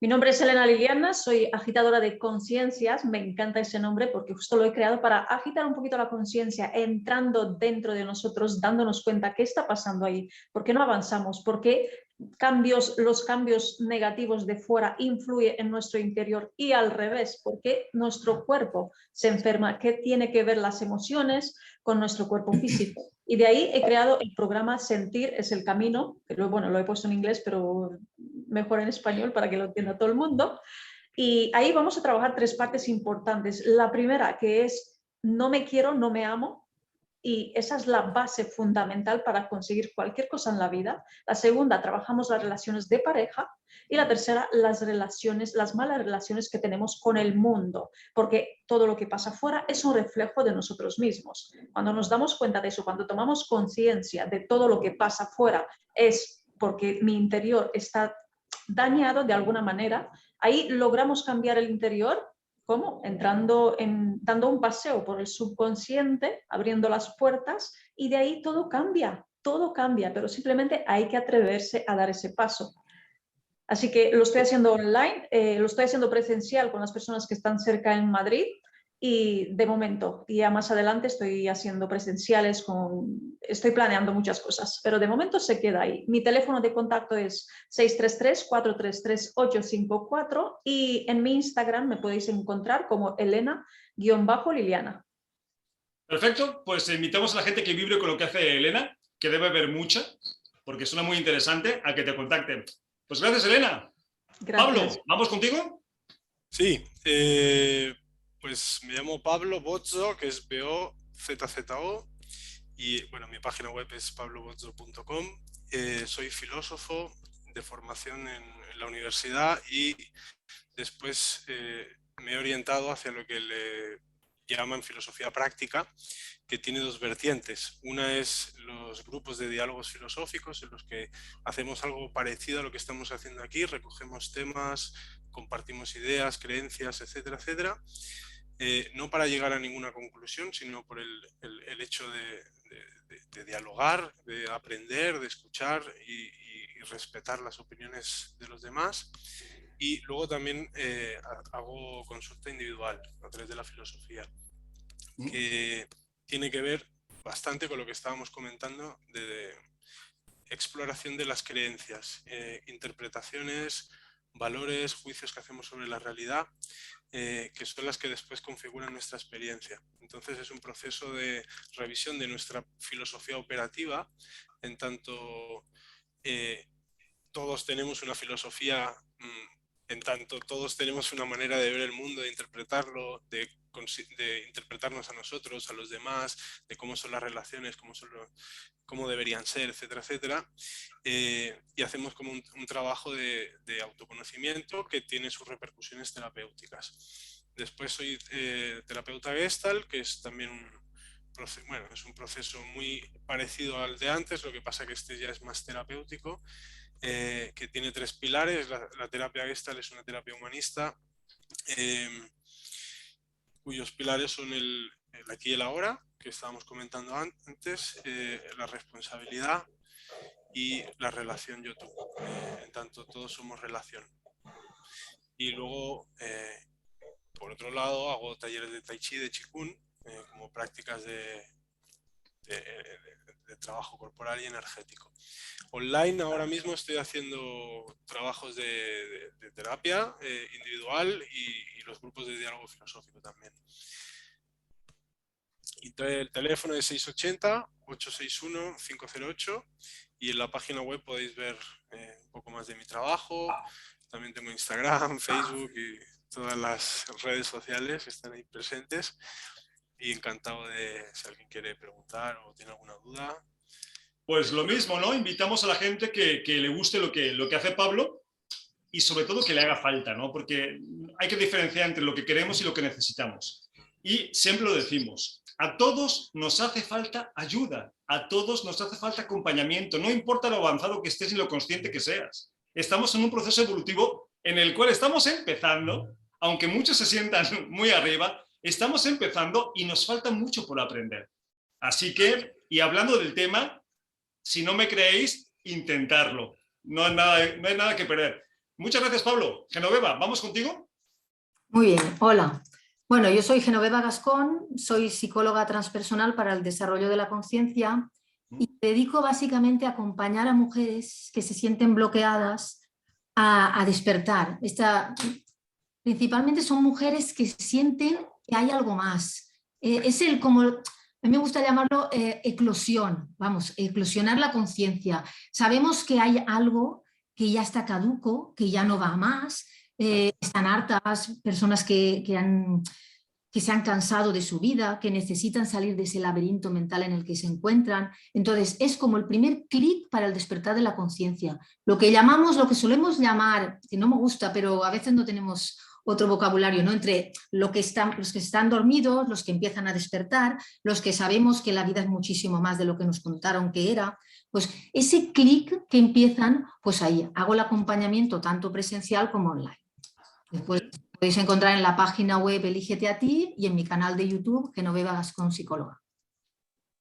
Mi nombre es Elena Liliana, soy agitadora de conciencias, me encanta ese nombre porque justo lo he creado para agitar un poquito la conciencia, entrando dentro de nosotros, dándonos cuenta qué está pasando ahí, por qué no avanzamos, por qué los cambios negativos de fuera influyen en nuestro interior y al revés, por qué nuestro cuerpo se enferma, qué tiene que ver las emociones con nuestro cuerpo físico. Y de ahí he creado el programa Sentir es el Camino, que bueno, lo he puesto en inglés, pero mejor en español para que lo entienda todo el mundo. Y ahí vamos a trabajar 3 partes importantes. La primera, que es no me quiero, no me amo. Y esa es la base fundamental para conseguir cualquier cosa en la vida. La segunda, trabajamos las relaciones de pareja. Y la tercera, las malas relaciones que tenemos con el mundo, porque todo lo que pasa afuera es un reflejo de nosotros mismos. Cuando nos damos cuenta de eso, cuando tomamos conciencia de todo lo que pasa afuera, es porque mi interior está dañado de alguna manera, ahí logramos cambiar el interior. ¿Cómo? Dando un paseo por el subconsciente, abriendo las puertas, y de ahí todo cambia, pero simplemente hay que atreverse a dar ese paso. Así que lo estoy haciendo online, lo estoy haciendo presencial con las personas que están cerca en Madrid, y de momento, y ya más adelante estoy haciendo presenciales, estoy planeando muchas cosas, pero de momento se queda ahí. Mi teléfono de contacto es 633-433-854 y en mi Instagram me podéis encontrar como Elena-Liliana. Perfecto, pues invitamos a la gente que vibre con lo que hace Elena, que debe ver mucha, porque suena muy interesante, a que te contacten. Pues gracias, Elena. Gracias. Pablo, ¿vamos contigo? Sí, pues me llamo Pablo Bozzo, que es B-O-Z-Z-O, y bueno, mi página web es pablobozzo.com. Soy filósofo de formación en la universidad y después me he orientado hacia lo que le llaman filosofía práctica, que tiene 2 vertientes. Una es los grupos de diálogos filosóficos en los que hacemos algo parecido a lo que estamos haciendo aquí, recogemos temas, compartimos ideas, creencias, etcétera, etcétera. No para llegar a ninguna conclusión, sino por el hecho de dialogar, de aprender, de escuchar y respetar las opiniones de los demás. Y luego también hago consulta individual a través de la filosofía, que tiene que ver bastante con lo que estábamos comentando de exploración de las creencias, interpretaciones, valores, juicios que hacemos sobre la realidad, que son las que después configuran nuestra experiencia. Entonces es un proceso de revisión de nuestra filosofía operativa, en tanto todos tenemos una filosofía, en tanto todos tenemos una manera de ver el mundo, de interpretarlo, de interpretarnos a nosotros, a los demás, de cómo son las relaciones, cómo deberían ser, etcétera, etcétera. Y hacemos como un trabajo de autoconocimiento que tiene sus repercusiones terapéuticas. Después soy terapeuta Gestalt, que es también es un proceso muy parecido al de antes, lo que pasa que este ya es más terapéutico, que tiene 3 pilares. La terapia Gestalt es una terapia humanista, cuyos pilares son el aquí y el ahora, que estábamos comentando antes, la responsabilidad y la relación yo-tú. En tanto, todos somos relación. Y luego, por otro lado, hago talleres de Tai Chi, de Qigong, como prácticas de trabajo corporal y energético. Online ahora mismo estoy haciendo trabajos de terapia individual y los grupos de diálogo filosófico también. Y el teléfono es 680-861-508 y en la página web podéis ver un poco más de mi trabajo. También tengo Instagram, Facebook y todas las redes sociales que están ahí presentes. Y encantado de, si alguien quiere preguntar o tiene alguna duda. Pues lo mismo, ¿no? Invitamos a la gente que le guste lo que hace Pablo y sobre todo que le haga falta, ¿no? Porque hay que diferenciar entre lo que queremos y lo que necesitamos. Y siempre lo decimos, a todos nos hace falta ayuda, a todos nos hace falta acompañamiento, no importa lo avanzado que estés y lo consciente que seas. Estamos en un proceso evolutivo en el cual estamos empezando, aunque muchos se sientan muy arriba, estamos empezando y nos falta mucho por aprender. Así que, y hablando del tema, si no me creéis, intentarlo. No hay nada que perder. Muchas gracias, Pablo. Genoveva, ¿vamos contigo? Muy bien, hola. Bueno, yo soy Genoveva Gascón, soy psicóloga transpersonal para el desarrollo de la conciencia y me dedico básicamente a acompañar a mujeres que se sienten bloqueadas a despertar. Principalmente son mujeres que sienten que hay algo más. Es como, a mí me gusta llamarlo eclosión, vamos, eclosionar la conciencia. Sabemos que hay algo que ya está caduco, que ya no va más, están hartas, personas que se han cansado de su vida, que necesitan salir de ese laberinto mental en el que se encuentran. Entonces, es como el primer clic para el despertar de la conciencia. Lo que solemos llamar, que no me gusta, pero a veces no tenemos otro vocabulario, ¿no? Entre los que están dormidos, los que empiezan a despertar, los que sabemos que la vida es muchísimo más de lo que nos contaron que era, pues ese clic que empiezan, pues ahí hago el acompañamiento tanto presencial como online. Después podéis encontrar en la página web Elígete a ti y en mi canal de YouTube Genoveva Gascón Psicóloga.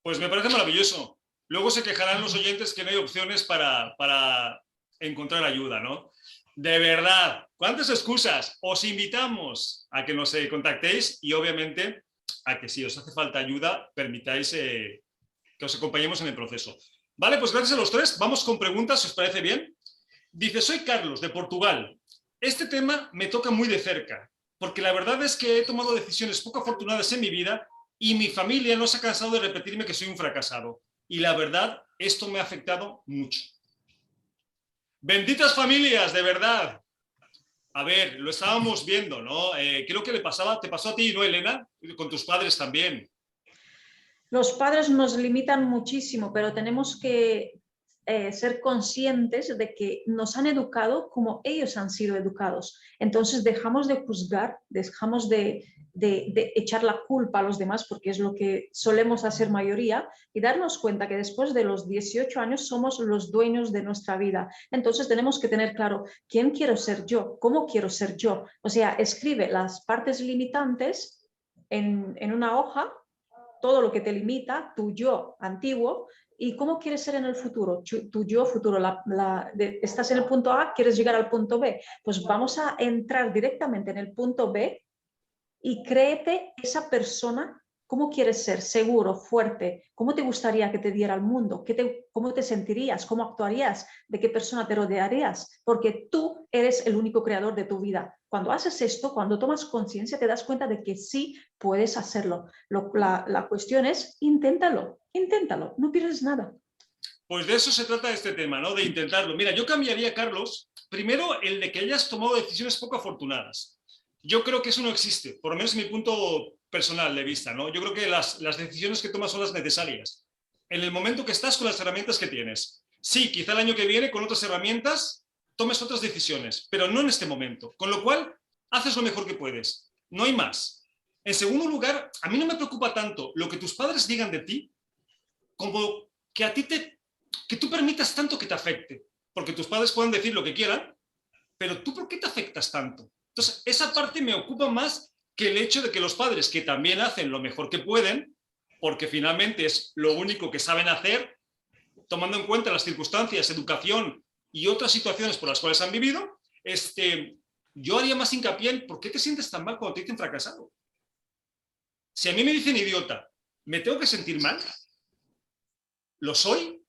Pues me parece maravilloso. Luego se quejarán los oyentes que no hay opciones para encontrar ayuda, ¿no? De verdad, ¿cuántas excusas? Os invitamos a que nos contactéis y obviamente a que si os hace falta ayuda, permitáis que os acompañemos en el proceso. Vale, pues gracias a los tres. Vamos con preguntas, si os parece bien. Dice, soy Carlos, de Portugal. Este tema me toca muy de cerca, porque la verdad es que he tomado decisiones poco afortunadas en mi vida y mi familia no se ha cansado de repetirme que soy un fracasado. Y la verdad, esto me ha afectado mucho. Benditas familias, de verdad. A ver, lo estábamos viendo, ¿no? Creo que te pasó a ti, ¿no, Elena? Con tus padres también. Los padres nos limitan muchísimo, pero tenemos que ser conscientes de que nos han educado como ellos han sido educados. Entonces dejamos de juzgar, dejamos de echar la culpa a los demás, porque es lo que solemos hacer mayoría, y darnos cuenta que después de los 18 años somos los dueños de nuestra vida. Entonces tenemos que tener claro quién quiero ser yo, cómo quiero ser yo. O sea, escribe las partes limitantes en una hoja, todo lo que te limita, tu yo antiguo, y cómo quieres ser en el futuro, tu yo futuro. Estás en el punto A, quieres llegar al punto B, pues vamos a entrar directamente en el punto B y créete esa persona, cómo quieres ser, seguro, fuerte, cómo te gustaría que te diera el mundo, cómo te sentirías, cómo actuarías, de qué persona te rodearías, porque tú eres el único creador de tu vida. Cuando haces esto, cuando tomas conciencia, te das cuenta de que sí puedes hacerlo. La cuestión es, inténtalo, no pierdes nada. Pues de eso se trata este tema, ¿no? De intentarlo. Mira, yo cambiaría, Carlos, primero el de que hayas tomado decisiones poco afortunadas. Yo creo que eso no existe, por lo menos en mi punto personal de vista, ¿no? Yo creo que las decisiones que tomas son las necesarias. En el momento que estás con las herramientas que tienes. Sí, quizá el año que viene con otras herramientas tomes otras decisiones, pero no en este momento. Con lo cual, haces lo mejor que puedes. No hay más. En segundo lugar, a mí no me preocupa tanto lo que tus padres digan de ti, como que a ti que tú permitas tanto que te afecte. Porque tus padres pueden decir lo que quieran, pero tú, ¿por qué te afectas tanto? Entonces, esa parte me ocupa más que el hecho de que los padres, que también hacen lo mejor que pueden, porque finalmente es lo único que saben hacer, tomando en cuenta las circunstancias, educación y otras situaciones por las cuales han vivido, yo haría más hincapié en por qué te sientes tan mal cuando te dicen fracasado. Si a mí me dicen idiota, ¿me tengo que sentir mal? ¿Lo soy?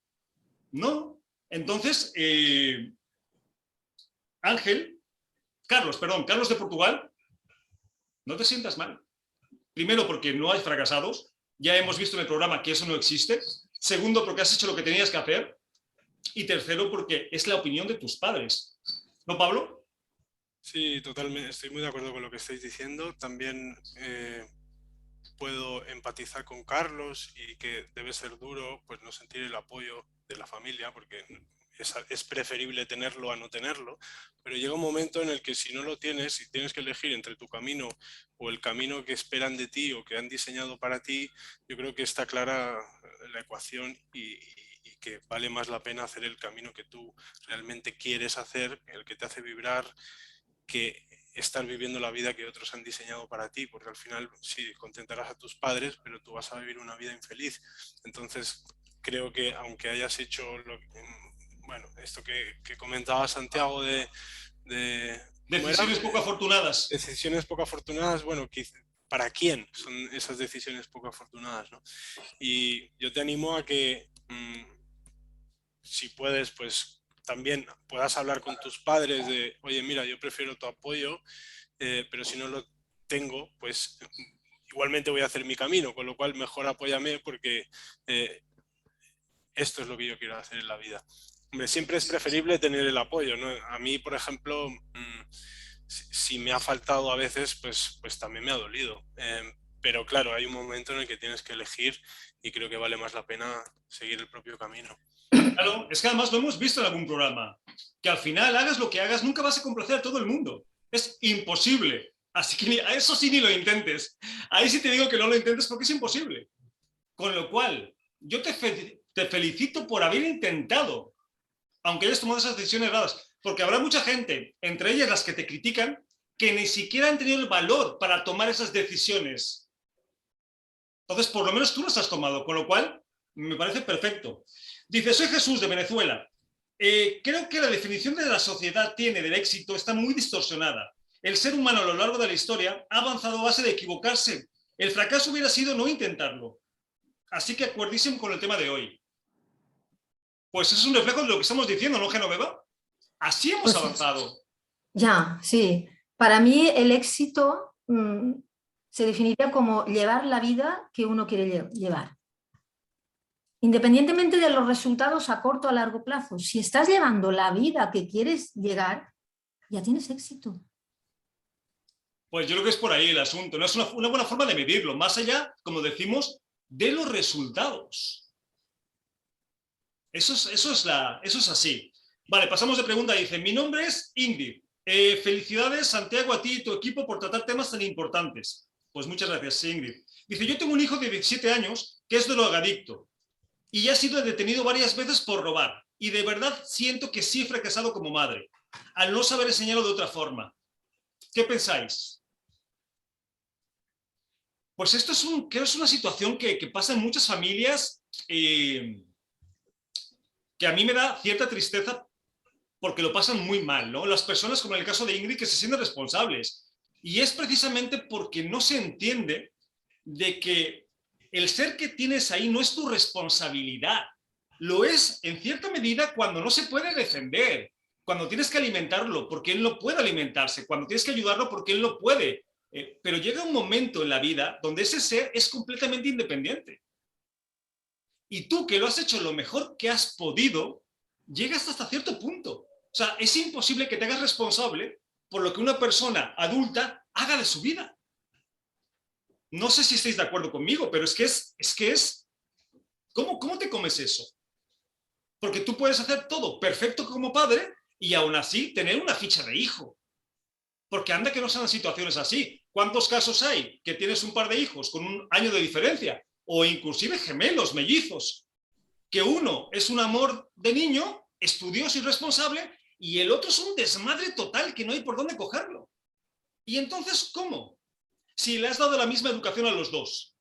No. Entonces, Carlos de Portugal, no te sientas mal. Primero, porque no hay fracasados. Ya hemos visto en el programa que eso no existe. Segundo, porque has hecho lo que tenías que hacer. Y tercero, porque es la opinión de tus padres. ¿No, Pablo? Sí, totalmente. Estoy muy de acuerdo con lo que estáis diciendo. También puedo empatizar con Carlos y que debe ser duro pues no sentir el apoyo de la familia, porque es preferible tenerlo a no tenerlo, pero llega un momento en el que si no lo tienes y tienes que elegir entre tu camino o el camino que esperan de ti o que han diseñado para ti, yo creo que está clara la ecuación y que vale más la pena hacer el camino que tú realmente quieres hacer, el que te hace vibrar, que estar viviendo la vida que otros han diseñado para ti, porque al final sí, contentarás a tus padres, pero tú vas a vivir una vida infeliz. Entonces creo que aunque hayas hecho esto que comentaba Santiago de Decisiones poco afortunadas. Decisiones poco afortunadas, bueno, ¿para quién son esas decisiones poco afortunadas, ¿no? Y yo te animo a que, si puedes, pues también puedas hablar con tus padres de, oye, mira, yo prefiero tu apoyo, pero si no lo tengo, pues igualmente voy a hacer mi camino, con lo cual mejor apóyame porque esto es lo que yo quiero hacer en la vida. Hombre, siempre es preferible tener el apoyo, ¿no? A mí, por ejemplo, si me ha faltado a veces, pues también me ha dolido. Pero claro, hay un momento en el que tienes que elegir y creo que vale más la pena seguir el propio camino. Claro, es que además lo hemos visto en algún programa, que al final hagas lo que hagas, nunca vas a complacer a todo el mundo. Es imposible. Así que a eso sí ni lo intentes. Ahí sí te digo que no lo intentes porque es imposible. Con lo cual, yo te felicito por haber intentado, aunque hayas tomado esas decisiones erradas, porque habrá mucha gente, entre ellas las que te critican, que ni siquiera han tenido el valor para tomar esas decisiones. Entonces, por lo menos tú las has tomado, con lo cual me parece perfecto. Dice, soy Jesús de Venezuela. Creo que la definición de la sociedad tiene del éxito está muy distorsionada. El ser humano a lo largo de la historia ha avanzado a base de equivocarse. El fracaso hubiera sido no intentarlo. Así que acuerdísimo con el tema de hoy. Pues es un reflejo de lo que estamos diciendo, ¿no, Genoveva? Así hemos avanzado. Ya, sí. Para mí el éxito se definiría como llevar la vida que uno quiere llevar. Independientemente de los resultados a corto o a largo plazo, si estás llevando la vida que quieres llegar, ya tienes éxito. Pues yo creo que es por ahí el asunto. No es una buena forma de medirlo, más allá, como decimos, de los resultados. Eso es así. Vale, pasamos de pregunta. Dice, mi nombre es Ingrid. Felicidades, Santiago, a ti y tu equipo por tratar temas tan importantes. Pues muchas gracias, Ingrid. Dice, yo tengo un hijo de 17 años que es drogadicto y ya ha sido detenido varias veces por robar. Y de verdad siento que sí he fracasado como madre, al no saber enseñarlo de otra forma. ¿Qué pensáis? Pues esto creo que es una situación que pasa en muchas familias que a mí me da cierta tristeza porque lo pasan muy mal, ¿no? Las personas, como en el caso de Ingrid, que se sienten responsables. Y es precisamente porque no se entiende de que el ser que tienes ahí no es tu responsabilidad. Lo es, en cierta medida, cuando no se puede defender, cuando tienes que alimentarlo porque él no puede alimentarse, cuando tienes que ayudarlo porque él no puede. Pero llega un momento en la vida donde ese ser es completamente independiente. Y tú, que lo has hecho lo mejor que has podido, llegas hasta cierto punto. O sea, es imposible que te hagas responsable por lo que una persona adulta haga de su vida. No sé si estáis de acuerdo conmigo, pero es que es ¿cómo te comes eso? Porque tú puedes hacer todo perfecto como padre y aún así tener una ficha de hijo. Porque anda que no sean situaciones así. ¿Cuántos casos hay que tienes un par de hijos con un año de diferencia? O inclusive gemelos, mellizos, que uno es un amor de niño, estudioso y responsable, y el otro es un desmadre total que no hay por dónde cogerlo. Y entonces, ¿cómo? Si le has dado la misma educación a los dos.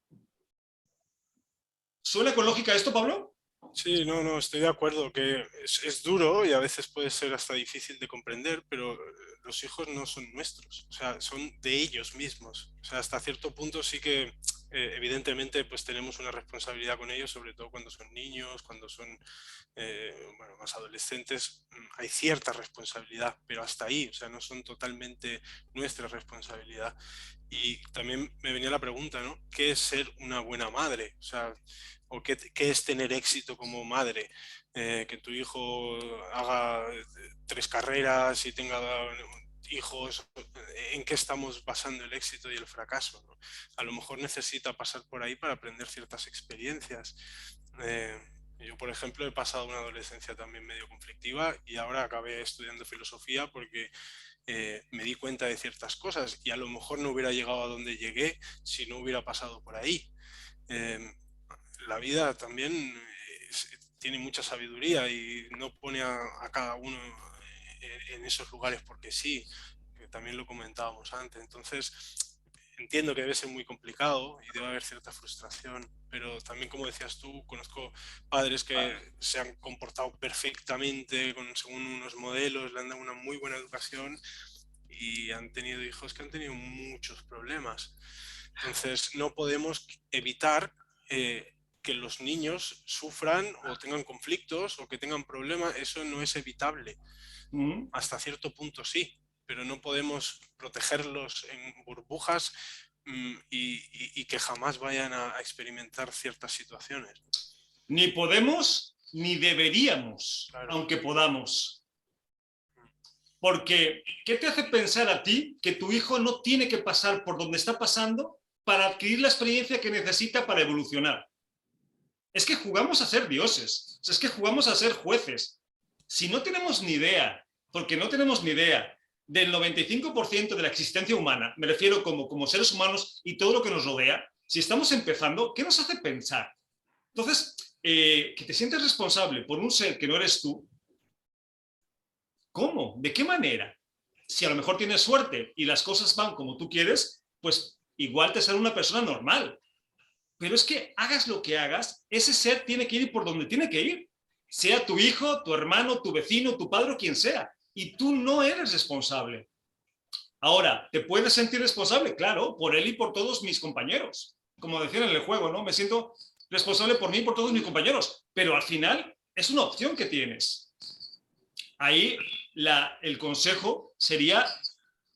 ¿Suena con lógica esto, Pablo? Sí, no, estoy de acuerdo que es duro y a veces puede ser hasta difícil de comprender, pero los hijos no son nuestros, o sea, son de ellos mismos. O sea, hasta cierto punto sí que evidentemente pues tenemos una responsabilidad con ellos, sobre todo cuando son niños, cuando son más adolescentes, hay cierta responsabilidad, pero hasta ahí, o sea, no son totalmente nuestra responsabilidad. Y también me venía la pregunta, ¿no? ¿Qué es ser una buena madre? O sea, ¿o qué es tener éxito como madre? Que tu hijo haga 3 carreras y tenga hijos. ¿En qué estamos basando el éxito y el fracaso, ¿no? A lo mejor necesita pasar por ahí para aprender ciertas experiencias. Yo, por ejemplo, he pasado una adolescencia también medio conflictiva y ahora acabé estudiando filosofía porque me di cuenta de ciertas cosas y a lo mejor no hubiera llegado a donde llegué si no hubiera pasado por ahí. La vida también tiene mucha sabiduría y no pone a cada uno en esos lugares porque sí, que también lo comentábamos antes. Entonces, entiendo que debe ser muy complicado y debe haber cierta frustración, pero también, como decías tú, conozco padres que se han comportado perfectamente según unos modelos, le han dado una muy buena educación y han tenido hijos que han tenido muchos problemas. Entonces, no podemos evitar que los niños sufran o tengan conflictos o que tengan problemas. Eso no es evitable. Hasta cierto punto sí, pero no podemos protegerlos en burbujas y que jamás vayan a experimentar ciertas situaciones. Ni podemos ni deberíamos, Claro. aunque podamos. Porque, ¿qué te hace pensar a ti que tu hijo no tiene que pasar por donde está pasando para adquirir la experiencia que necesita para evolucionar? Es que jugamos a ser dioses, es que jugamos a ser jueces. Si no tenemos ni idea, porque no tenemos ni idea del 95% de la existencia humana, me refiero como seres humanos y todo lo que nos rodea, si estamos empezando, ¿qué nos hace pensar? Entonces, que te sientes responsable por un ser que no eres tú, ¿cómo? ¿De qué manera? Si a lo mejor tienes suerte y las cosas van como tú quieres, pues igual te sale una persona normal. Pero es que hagas lo que hagas, ese ser tiene que ir por donde tiene que ir. Sea tu hijo, tu hermano, tu vecino, tu padre o quien sea. Y tú no eres responsable. Ahora, ¿te puedes sentir responsable? Claro, por él y por todos mis compañeros. Como decían en el juego, ¿no? Me siento responsable por mí y por todos mis compañeros. Pero al final es una opción que tienes. Ahí el consejo sería: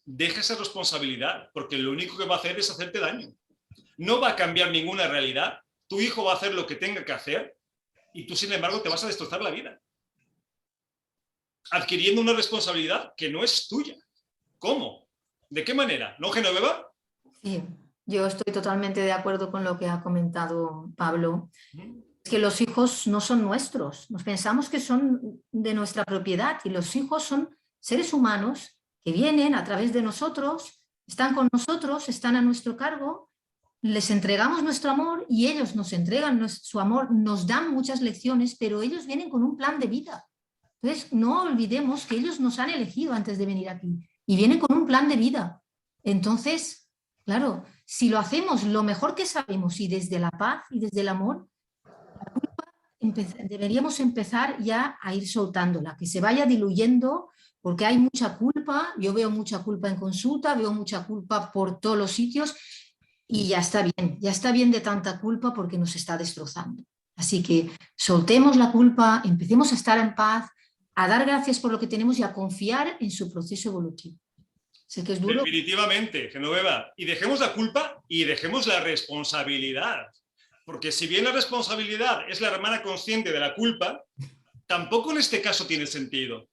deja esa responsabilidad, porque lo único que va a hacer es hacerte daño. No va a cambiar ninguna realidad, tu hijo va a hacer lo que tenga que hacer y tú, sin embargo, te vas a destrozar la vida, adquiriendo una responsabilidad que no es tuya. ¿Cómo? ¿De qué manera? ¿No, Genoveva? Sí, yo estoy totalmente de acuerdo con lo que ha comentado Pablo. Es que los hijos no son nuestros, nos pensamos que son de nuestra propiedad y los hijos son seres humanos que vienen a través de nosotros, están con nosotros, están a nuestro cargo, les entregamos nuestro amor y ellos nos entregan su amor, nos dan muchas lecciones, pero ellos vienen con un plan de vida. Entonces, no olvidemos que ellos nos han elegido antes de venir aquí y vienen con un plan de vida. Entonces, claro, si lo hacemos lo mejor que sabemos y desde la paz y desde el amor, la culpa deberíamos empezar ya a ir soltándola, que se vaya diluyendo, porque hay mucha culpa. Yo veo mucha culpa en consulta, veo mucha culpa por todos los sitios. Y ya está bien de tanta culpa porque nos está destrozando. Así que soltemos la culpa, empecemos a estar en paz, a dar gracias por lo que tenemos y a confiar en su proceso evolutivo. Sé que es duro. Definitivamente, Genoveva. Y dejemos la culpa y dejemos la responsabilidad. Porque si bien la responsabilidad es la hermana consciente de la culpa, tampoco en este caso tiene sentido.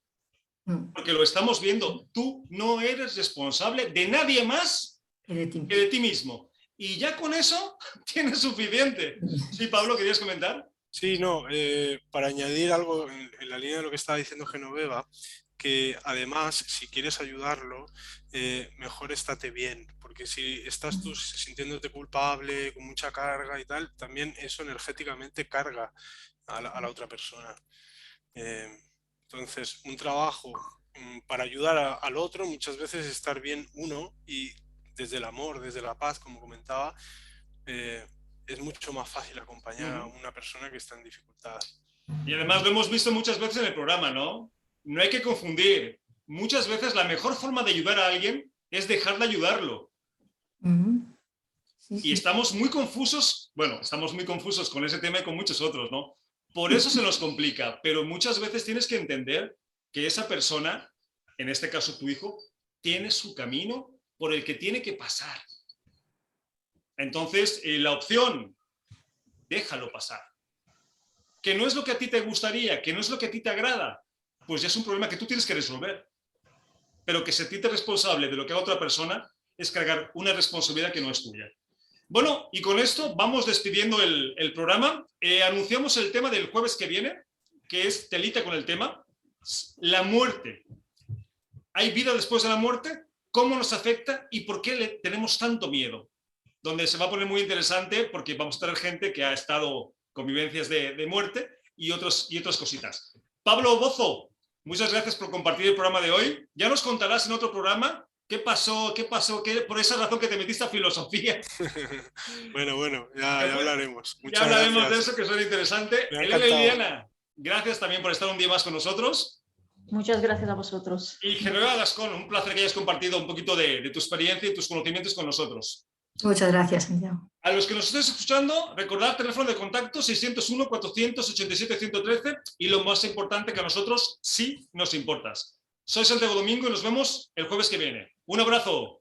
Porque lo estamos viendo. Tú no eres responsable de nadie más que de ti mismo. Y ya con eso tienes suficiente. Sí, Pablo, ¿querías comentar? Sí, no, para añadir algo en la línea de lo que estaba diciendo Genoveva, que además, si quieres ayudarlo, mejor estate bien, porque si estás tú sintiéndote culpable, con mucha carga y tal, también eso energéticamente carga a la otra persona. Entonces, un trabajo para ayudar al otro, muchas veces estar bien uno y desde el amor, desde la paz, como comentaba, es mucho más fácil acompañar a una persona que está en dificultad. Y además lo hemos visto muchas veces en el programa, ¿no? No hay que confundir. Muchas veces la mejor forma de ayudar a alguien es dejar de ayudarlo. Y estamos muy confusos, estamos muy confusos con ese tema y con muchos otros, ¿no? Por eso se nos complica, pero muchas veces tienes que entender que esa persona, en este caso tu hijo, tiene su camino por el que tiene que pasar. Entonces, la opción, déjalo pasar. Que no es lo que a ti te gustaría, que no es lo que a ti te agrada, pues ya es un problema que tú tienes que resolver. Pero que sentirte responsable de lo que haga otra persona es cargar una responsabilidad que no es tuya. Bueno, y con esto vamos despidiendo el programa. Anunciamos el tema del jueves que viene, que es telita con el tema, la muerte. ¿Hay vida después de la muerte? ¿Cómo nos afecta y por qué le tenemos tanto miedo? Donde se va a poner muy interesante porque vamos a tener gente que ha estado con vivencias de muerte y otras cositas. Pablo Bozo, muchas gracias por compartir el programa de hoy. Ya nos contarás en otro programa ¿Qué pasó? Por esa razón que te metiste a filosofía. Bueno, ya hablaremos. Ya hablaremos de eso, que suena interesante. Elena y Liliana, gracias también por estar un día más con nosotros. Muchas gracias a vosotros. Y Genoveva Gascón, un placer que hayas compartido un poquito de tu experiencia y tus conocimientos con nosotros. Muchas gracias, Santiago. A los que nos estéis escuchando, recordad teléfono de contacto 601-487-113 y lo más importante, que a nosotros sí nos importas. Soy Santiago Domingo y nos vemos el jueves que viene. Un abrazo.